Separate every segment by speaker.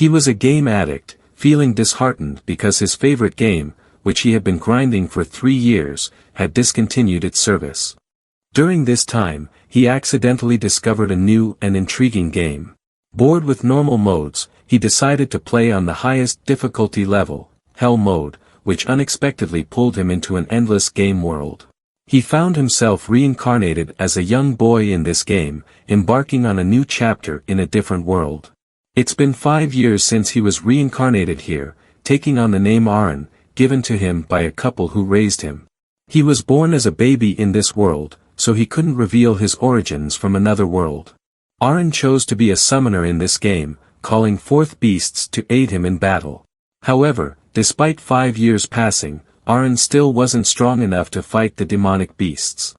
Speaker 1: He was a game addict, feeling disheartened because his favorite game, which he had been grinding for 3 years, had discontinued its service. During this time, he accidentally discovered a new and intriguing game. Bored with normal modes, he decided to play on the highest difficulty level, Hell mode, which unexpectedly pulled him into an endless game world. He found himself reincarnated as a young boy in this game, embarking on a new chapter in a different world. It's been 5 years since he was reincarnated here, taking on the name Aaron, given to him by a couple who raised him. He was born as a baby in this world, so he couldn't reveal his origins from another world. Aaron chose to be a summoner in this game, calling forth beasts to aid him in battle. However, despite 5 years passing, Aaron still wasn't strong enough to fight the demonic beasts.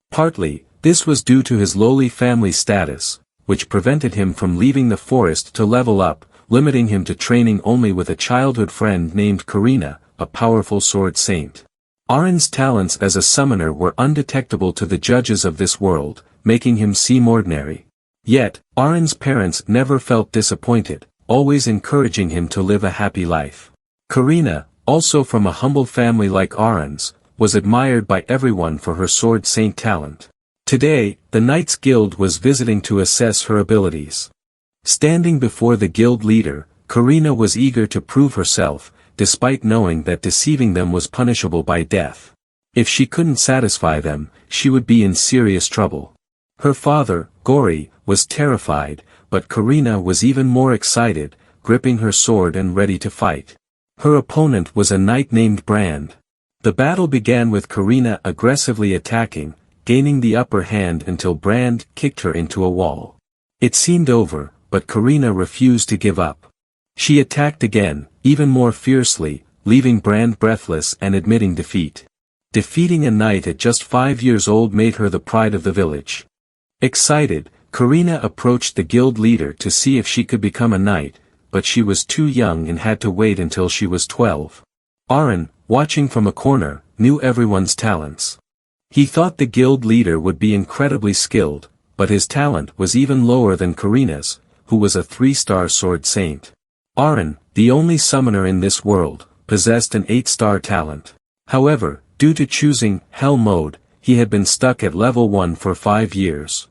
Speaker 1: Partly, this was due to his lowly family status, which prevented him from leaving the forest to level up, limiting him to training only with a childhood friend named Karina, a powerful sword saint. Aaron's talents as a summoner were undetectable to the judges of this world, making him seem ordinary. Yet, Aaron's parents never felt disappointed, always encouraging him to live a happy life. Karina, also from a humble family like Aaron's, was admired by everyone for her sword saint talent. Today, the Knights Guild was visiting to assess her abilities. Standing before the guild leader, Karina was eager to prove herself, despite knowing that deceiving them was punishable by death. If she couldn't satisfy them, she would be in serious trouble. Her father, Gori, was terrified, but Karina was even more excited, gripping her sword and ready to fight. Her opponent was a knight named Brand. The battle began with Karina aggressively attacking, gaining the upper hand until Brand kicked her into a wall. It seemed over, but Karina refused to give up. She attacked again, even more fiercely, leaving Brand breathless and admitting defeat. Defeating a knight at just 5 years old made her the pride of the village. Excited, Karina approached the guild leader to see if she could become a knight, but she was too young and had to wait until she was 12. Aaron, watching from a corner, knew everyone's talents. He thought the guild leader would be incredibly skilled, but his talent was even lower than Karina's, who was a 3-star sword saint. Aaron, the only summoner in this world, possessed an 8-star talent. However, due to choosing Hell mode, he had been stuck at level 1 for 5 years.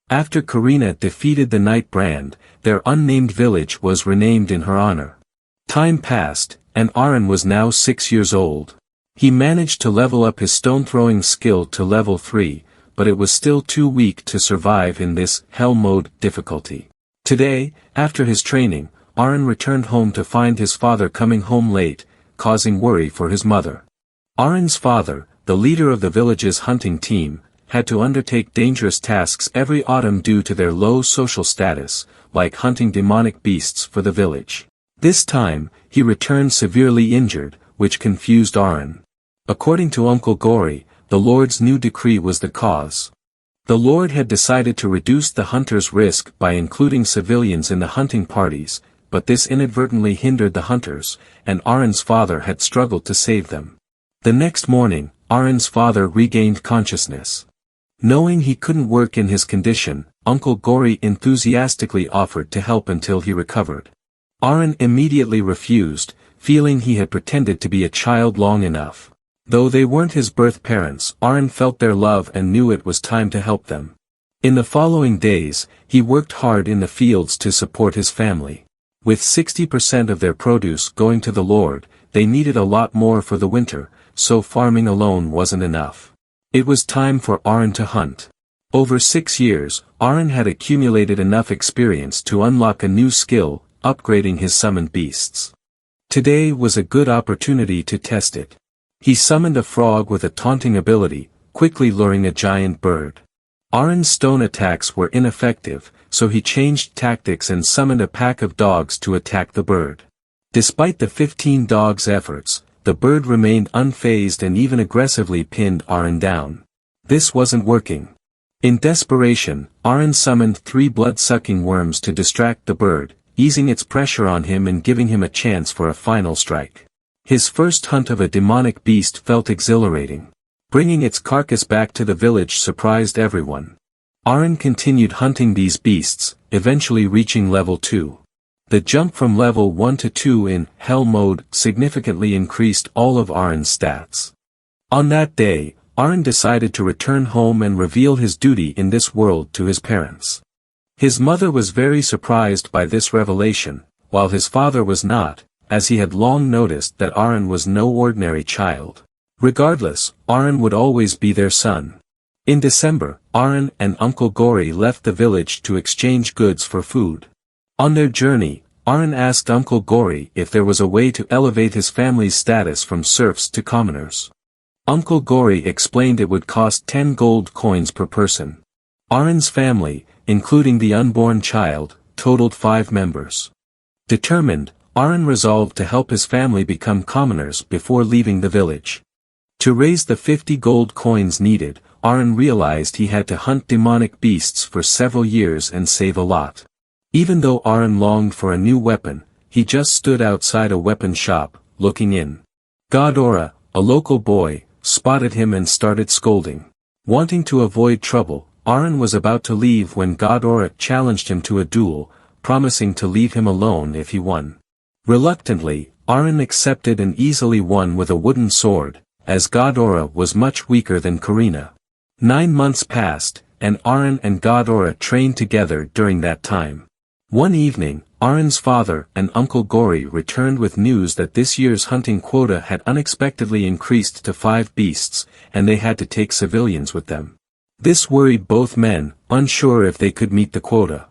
Speaker 1: After Karina defeated the knight Brand, their unnamed village was renamed in her honor. Time passed, and Aaron was now 6 years old. He managed to level up his stone-throwing skill to level 3, but it was still too weak to survive in this Hell mode difficulty. Today, after his training, Aaron returned home to find his father coming home late, causing worry for his mother. Aaron's father, the leader of the village's hunting team, had to undertake dangerous tasks every autumn due to their low social status, like hunting demonic beasts for the village. This time, he returned severely injured, which confused Aaron. According to Uncle Gori, the Lord's new decree was the cause. The Lord had decided to reduce the hunters' risk by including civilians in the hunting parties, but this inadvertently hindered the hunters, and Aaron's father had struggled to save them. The next morning, Aaron's father regained consciousness. Knowing he couldn't work in his condition, Uncle Gori enthusiastically offered to help until he recovered. Aaron immediately refused, feeling he had pretended to be a child long enough. Though they weren't his birth parents, Aaron felt their love and knew it was time to help them. In the following days, he worked hard in the fields to support his family. With 60% of their produce going to the Lord, they needed a lot more for the winter, so farming alone wasn't enough. It was time for Aaron to hunt. Over 6 years, Aaron had accumulated enough experience to unlock a new skill, upgrading his summoned beasts. Today was a good opportunity to test it. He summoned a frog with a taunting ability, quickly luring a giant bird. Aaron's stone attacks were ineffective, so he changed tactics and summoned a pack of dogs to attack the bird. Despite the 15 dogs' efforts, the bird remained unfazed and even aggressively pinned Aaron down. This wasn't working. In desperation, Aaron summoned 3 blood-sucking worms to distract the bird, easing its pressure on him and giving him a chance for a final strike. His first hunt of a demonic beast felt exhilarating. Bringing its carcass back to the village surprised everyone. Aaron continued hunting these beasts, eventually reaching level 2. The jump from level 1 to 2 in Hell mode significantly increased all of Aron's stats. On that day, Aron decided to return home and reveal his duty in this world to his parents. His mother was very surprised by this revelation, while his father was not, as he had long noticed that Aron was no ordinary child. Regardless, Aron would always be their son. In December, Aron and Uncle Gory left the village to exchange goods for food. On their journey, Aron asked Uncle Gory if there was a way to elevate his family's status from serfs to commoners. Uncle Gory explained it would cost 10 gold coins per person. Aron's family, including the unborn child, totaled 5 members. Determined, Aron resolved to help his family become commoners before leaving the village. To raise the 50 gold coins needed, Aron realized he had to hunt demonic beasts for several years and save a lot. Even though Aron longed for a new weapon, he just stood outside a weapon shop, looking in. Godora, a local boy, spotted him and started scolding. Wanting to avoid trouble, Aron was about to leave when Godora challenged him to a duel, promising to leave him alone if he won. Reluctantly, Aron accepted and easily won with a wooden sword, as Godora was much weaker than Karina. 9 months passed, and Aron and Godora trained together during that time. One evening, Aron's father and Uncle Gory returned with news that this year's hunting quota had unexpectedly increased to 5 beasts, and they had to take civilians with them. This worried both men, unsure if they could meet the quota.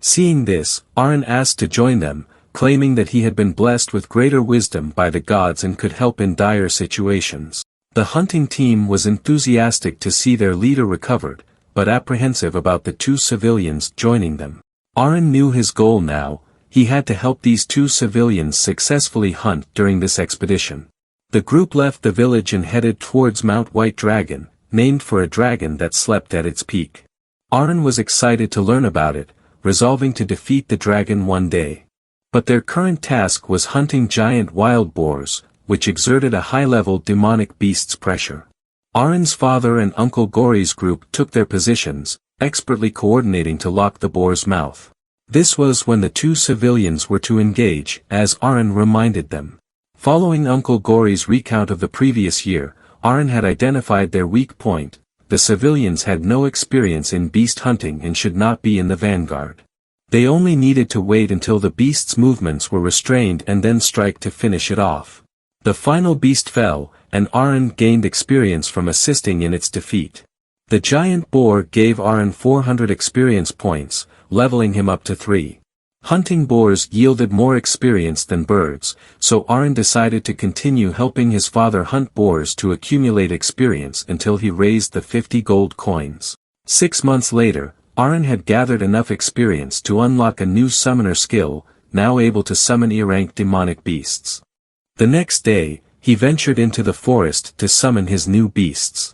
Speaker 1: Seeing this, Aron asked to join them, claiming that he had been blessed with greater wisdom by the gods and could help in dire situations. The hunting team was enthusiastic to see their leader recovered, but apprehensive about the 2 civilians joining them. Aron knew his goal now: he had to help these 2 civilians successfully hunt during this expedition. The group left the village and headed towards Mount White Dragon, named for a dragon that slept at its peak. Aron was excited to learn about it, resolving to defeat the dragon one day. But their current task was hunting giant wild boars, which exerted a high-level demonic beast's pressure. Aron's father and Uncle Gory's group took their positions, expertly coordinating to lock the boar's mouth. This was when the 2 civilians were to engage, as Aron reminded them. Following Uncle Gory's recount of the previous year, Aron had identified their weak point: the civilians had no experience in beast hunting and should not be in the vanguard. They only needed to wait until the beast's movements were restrained and then strike to finish it off. The final beast fell, and Aron gained experience from assisting in its defeat. The giant boar gave Aron 400 experience points, leveling him up to 3. Hunting boars yielded more experience than birds, so Aron decided to continue helping his father hunt boars to accumulate experience until he raised the 50 gold coins. 6 months later, Aron had gathered enough experience to unlock a new summoner skill, now able to summon E-rank demonic beasts. The next day, he ventured into the forest to summon his new beasts.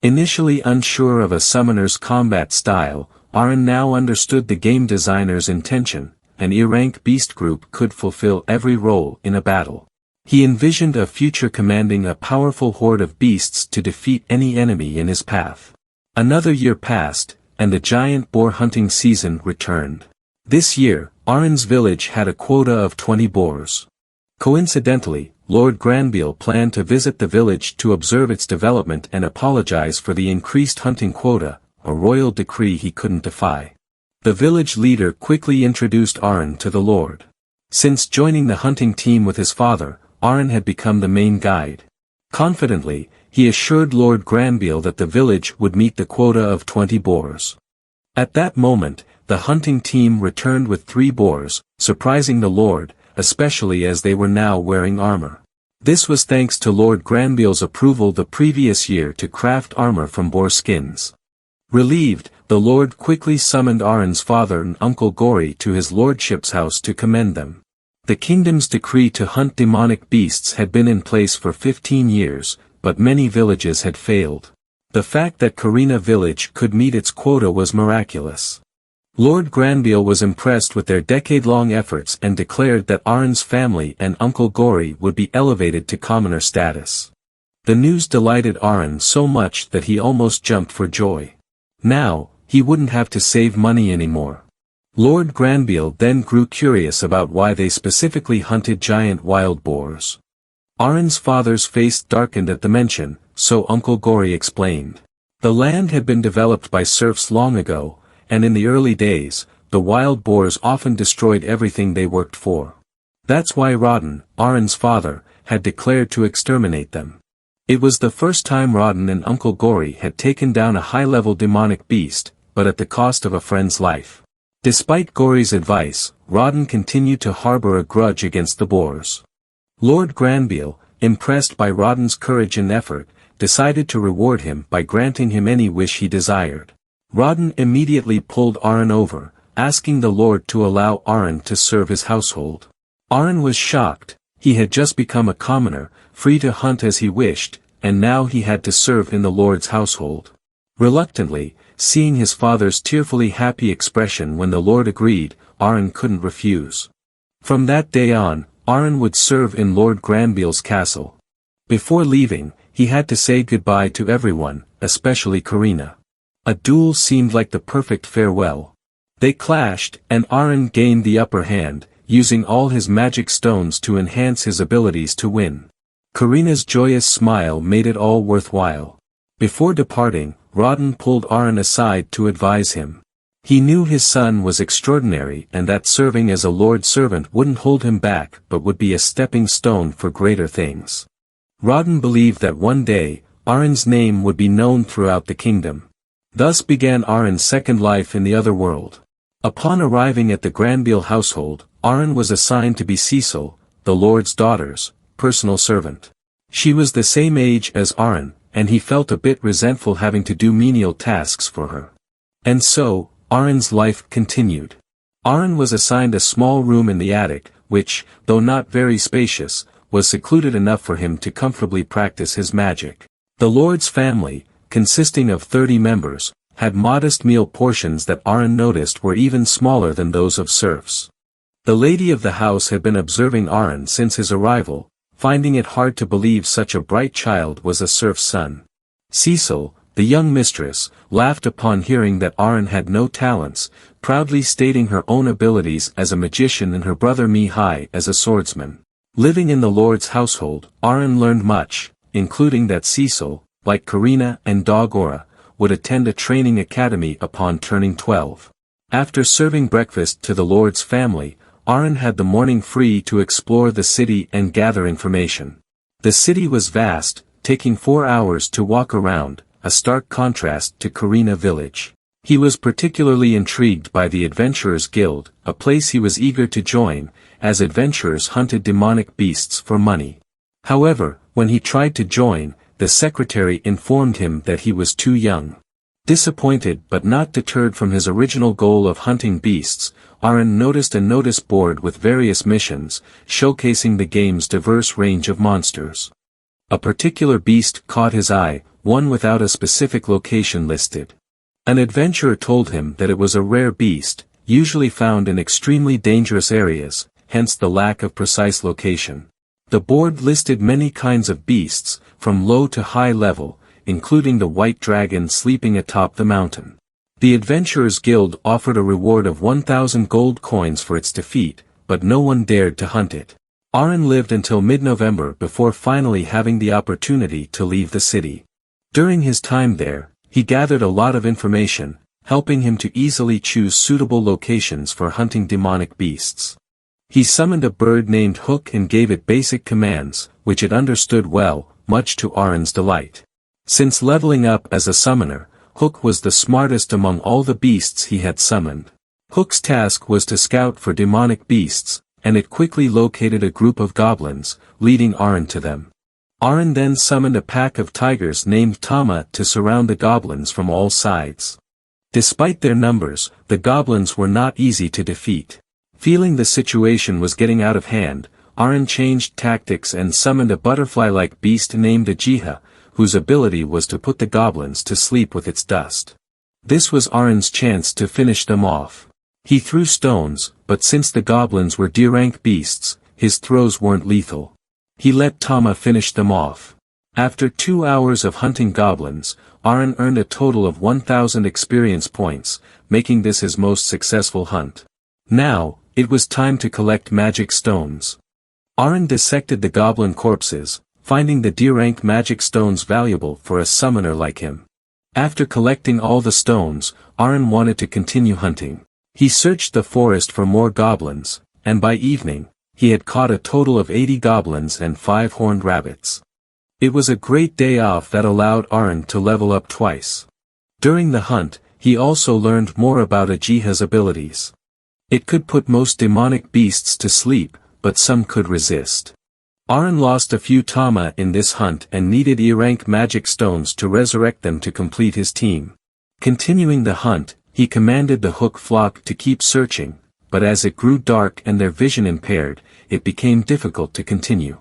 Speaker 1: Initially unsure of a summoner's combat style, Aron now understood the game designer's intention: an E-rank beast group could fulfill every role in a battle. He envisioned a future commanding a powerful horde of beasts to defeat any enemy in his path. Another year passed, and the giant boar hunting season returned. This year, Aron's village had a quota of 20 boars. Coincidentally, Lord Granville planned to visit the village to observe its development and apologize for the increased hunting quota, a royal decree he couldn't defy. The village leader quickly introduced Aron to the Lord. Since joining the hunting team with his father, Aron had become the main guide. Confidently, he assured Lord Granville that the village would meet the quota of 20 boars. At that moment, the hunting team returned with 3 boars, surprising the Lord, especially as they were now wearing armor. This was thanks to Lord Granville's approval the previous year to craft armor from boar skins. Relieved, the Lord quickly summoned Aron's father and Uncle Gory to his lordship's house to commend them. The kingdom's decree to hunt demonic beasts had been in place for 15 years, but many villages had failed. The fact that Karina village could meet its quota was miraculous. Lord Granville was impressed with their decade-long efforts and declared that Aron's family and Uncle Gory would be elevated to commoner status. The news delighted Aron so much that he almost jumped for joy. Now, he wouldn't have to save money anymore. Lord Granville then grew curious about why they specifically hunted giant wild boars. Aron's father's face darkened at the mention, so Uncle Gory explained. The land had been developed by serfs long ago, and in the early days, the wild boars often destroyed everything they worked for. That's why Rodden, Aron's father, had declared to exterminate them. It was the first time Rodden and Uncle Gory had taken down a high-level demonic beast, but at the cost of a friend's life. Despite Gory's advice, Rodden continued to harbor a grudge against the boars. Lord Granville, impressed by Rodden's courage and effort, decided to reward him by granting him any wish he desired. Rodden immediately pulled Aron over, asking the Lord to allow Aron to serve his household. Aron was shocked. He had just become a commoner, free to hunt as he wished, and now he had to serve in the Lord's household. Reluctantly, seeing his father's tearfully happy expression when the Lord agreed, Aron couldn't refuse. From that day on, Aron would serve in Lord Granville's castle. Before leaving, he had to say goodbye to everyone, especially Karina. A duel seemed like the perfect farewell. They clashed, and Aron gained the upper hand, using all his magic stones to enhance his abilities to win. Karina's joyous smile made it all worthwhile. Before departing, Rodden pulled Aron aside to advise him. He knew his son was extraordinary and that serving as a Lord's servant wouldn't hold him back but would be a stepping stone for greater things. Rodden believed that one day, Aron's name would be known throughout the kingdom. Thus began Aron's second life in the other world. Upon arriving at the Granville household, Aron was assigned to be Cecil, the Lord's daughter's personal servant. She was the same age as Aron, and he felt a bit resentful having to do menial tasks for her. And so, Aron's life continued. Aron was assigned a small room in the attic, which, though not very spacious, was secluded enough for him to comfortably practice his magic. The Lord's family, consisting of 30 members, had modest meal portions that Aron noticed were even smaller than those of serfs. The lady of the house had been observing Aron since his arrival, finding it hard to believe such a bright child was a serf's son. Cecil, the young mistress, laughed upon hearing that Aron had no talents, proudly stating her own abilities as a magician and her brother Mihai as a swordsman. Living in the Lord's household, Aron learned much, including that Cecil, like Karina and Dog Aura, would attend a training academy upon turning 12. After serving breakfast to the Lord's family, Aron had the morning free to explore the city and gather information. The city was vast, taking 4 hours to walk around, a stark contrast to Karina village. He was particularly intrigued by the Adventurers Guild, a place he was eager to join, as adventurers hunted demonic beasts for money. However, when he tried to join, the secretary informed him that he was too young. Disappointed but not deterred from his original goal of hunting beasts, Aron noticed a notice board with various missions, showcasing the game's diverse range of monsters. A particular beast caught his eye, one without a specific location listed. An adventurer told him that it was a rare beast, usually found in extremely dangerous areas, hence the lack of precise location. The board listed many kinds of beasts, from low to high level, including the white dragon sleeping atop the mountain. The Adventurers Guild offered a reward of 1,000 gold coins for its defeat, but no one dared to hunt it. Aron lived until mid-November before finally having the opportunity to leave the city. During his time there, he gathered a lot of information, helping him to easily choose suitable locations for hunting demonic beasts. He summoned a bird named Hook and gave it basic commands, which it understood well, much to Aron's delight. Since leveling up as a summoner, Hook was the smartest among all the beasts he had summoned. Hook's task was to scout for demonic beasts, and it quickly located a group of goblins, leading Aron to them. Aron then summoned a pack of tigers named Tama to surround the goblins from all sides. Despite their numbers, the goblins were not easy to defeat. Feeling the situation was getting out of hand, Aron changed tactics and summoned a butterfly-like beast named Ajiha, whose ability was to put the goblins to sleep with its dust. This was Aron's chance to finish them off. He threw stones, but since the goblins were D-rank beasts, his throws weren't lethal. He let Tama finish them off. After 2 hours of hunting goblins, Aron earned a total of 1,000 experience points, making this his most successful hunt. Now, it was time to collect magic stones. Aron dissected the goblin corpses, finding the D-rank magic stones valuable for a summoner like him. After collecting all the stones, Aron wanted to continue hunting. He searched the forest for more goblins, and by evening, he had caught a total of 80 goblins and 5 horned rabbits. It was a great day off that allowed Aron to level up twice. During the hunt, he also learned more about Ajiha's abilities. It could put most demonic beasts to sleep, but some could resist. Aron lost a few Tama in this hunt and needed E-rank magic stones to resurrect them to complete his team. Continuing the hunt, he commanded the Hook flock to keep searching, but as it grew dark and their vision impaired, it became difficult to continue.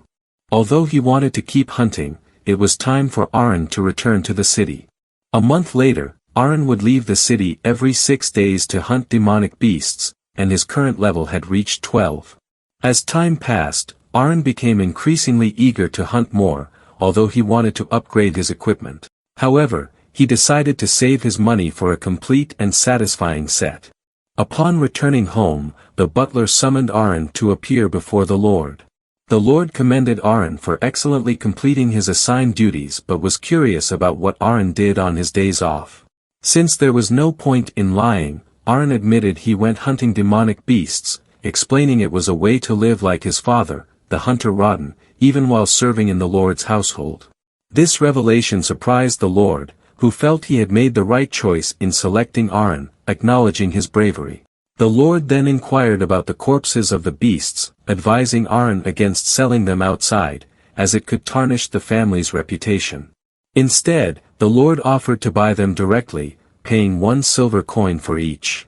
Speaker 1: Although he wanted to keep hunting, it was time for Aron to return to the city. A month later, Aron would leave the city every 6 days to hunt demonic beasts, and his current level had reached 12. As time passed, Aron became increasingly eager to hunt more, although he wanted to upgrade his equipment. However, he decided to save his money for a complete and satisfying set. Upon returning home, the butler summoned Aron to appear before the Lord. The Lord commended Aron for excellently completing his assigned duties but was curious about what Aron did on his days off. Since there was no point in lying, Aron admitted he went hunting demonic beasts, explaining it was a way to live like his father, the hunter Rodden, even while serving in the Lord's household. This revelation surprised the Lord, who felt he had made the right choice in selecting Aron, acknowledging his bravery. The Lord then inquired about the corpses of the beasts, advising Aron against selling them outside, as it could tarnish the family's reputation. Instead, the Lord offered to buy them directly, paying 1 silver coin for each.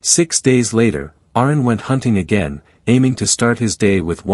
Speaker 1: 6 days later, Aron went hunting again, aiming to start his day with